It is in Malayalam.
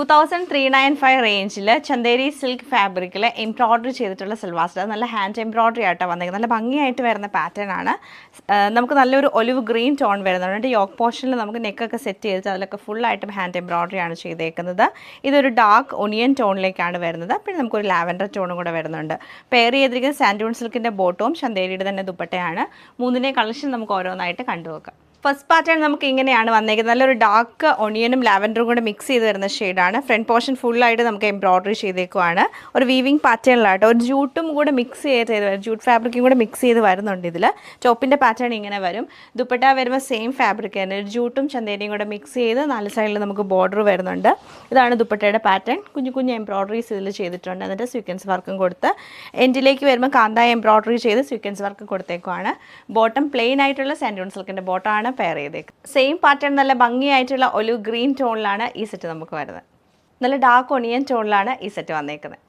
2395 റേഞ്ചിൽ ചന്ദേരി സിൽക്ക് ഫാബ്രിക്കിൽ എംബ്രോയ്ഡറി ചെയ്തിട്ടുള്ള സൽവാർ നല്ല ഹാൻഡ് എംബ്രോയ്ഡറി ആയിട്ടാണ് വന്നിരിക്കുന്നത്. നല്ല ഭംഗിയായിട്ട് വരുന്ന പാറ്റേൺ ആണ്. നമുക്ക് നല്ലൊരു ഒലിവ് ഗ്രീൻ ടോൺ വരുന്നുണ്ട്. യോക്ക് പോർഷനിൽ നമുക്ക് നെക്കൊക്കെ സെറ്റ് ചെയ്തിട്ട് അതിലൊക്കെ ഫുള്ളായിട്ടും ഹാൻഡ് എംബ്രോയ്ഡറി ആണ് ചെയ്തേക്കുന്നത്. ഇതൊരു ഡാർക്ക് ഒനിയൻ ടോണിലേക്കാണ് വരുന്നത്. പിന്നെ നമുക്കൊരു ലാവൻഡർ ടോണും കൂടെ വരുന്നുണ്ട്. പെയർ ചെയ്തിരിക്കുന്ന സാൻഡൂൺ സിൽക്കിൻ്റെ ബോട്ടവും ചന്ദേരിയുടെ തന്നെ ദുപ്പട്ടയാണ്. മൂന്നിൻ്റെ കളക്ഷൻ നമുക്ക് ഓരോന്നായിട്ട് കണ്ടുവെക്കാം. ഫസ്റ്റ് പാറ്റേൺ നമുക്ക് ഇങ്ങനെയാണ് വന്നേക്കുന്നത്. നല്ലൊരു ഡാർക്ക് ഒണിയനും ലാവൻഡറും കൂടെ മിക്സ് ചെയ്ത് വരുന്ന ഷെയ്ഡാണ്. ഫ്രണ്ട് പോർഷൻ ഫുള്ളായിട്ട് നമുക്ക് എംബ്രോയ്ഡറി ചെയ്തേക്കുവാണ്. ഒരു വീവിങ് പാറ്റേണിലായിട്ട് ഒരു ജൂട്ടും കൂടെ മിക്സ് ചെയ്ത് വരും. ജൂട്ട് ഫാബ്രിക്കും കൂടെ മിക്സ് ചെയ്ത് വരുന്നുണ്ട്. ഇതിൽ ടോപ്പിൻ്റെ പാറ്റേൺ ഇങ്ങനെ വരും. ദുപ്പട്ട വരുമ്പോൾ സെയിം ഫാബ്രിക് തന്നെ ഒരു ജൂട്ടും ചന്തേരിയും കൂടെ മിക്സ് ചെയ്ത് 4 സൈഡിൽ നമുക്ക് ബോർഡർ വരുന്നുണ്ട്. ഇതാണ് ദുപ്പട്ടയുടെ പാറ്റേൺ. കുഞ്ഞു കുഞ്ഞു എംബ്രോയ്ഡറീസ് ഇതിൽ ചെയ്തിട്ടുണ്ട്. എന്നിട്ട് സ്വീക്വൻസ് വർക്കും കൊടുത്ത് എൻഡിലേക്ക് വരുമ്പോൾ കാന്തായ എംബ്രോയ്ഡറി ചെയ്ത് സ്വീക്വൻസ് വർക്ക് കൊടുത്തേക്കുവാണ്. ബോട്ടം പ്ലെയിൻ ആയിട്ടുള്ള സാൻഡൂൺ സിൽക്കിൻ്റെ ബോട്ടമാണ് പെയർ ചെയ്തേക്ക്. സെയിം പാറ്റേൺ നല്ല ഭംഗിയായിട്ടുള്ള ഒലിവ് ഗ്രീൻ ടോണിലാണ് ഈ സെറ്റ് നമുക്ക് വരുന്നത്. നല്ല ഡാർക്ക് ഒണിയൻ ടോണിലാണ് ഈ സെറ്റ് വന്നേക്കുന്നത്.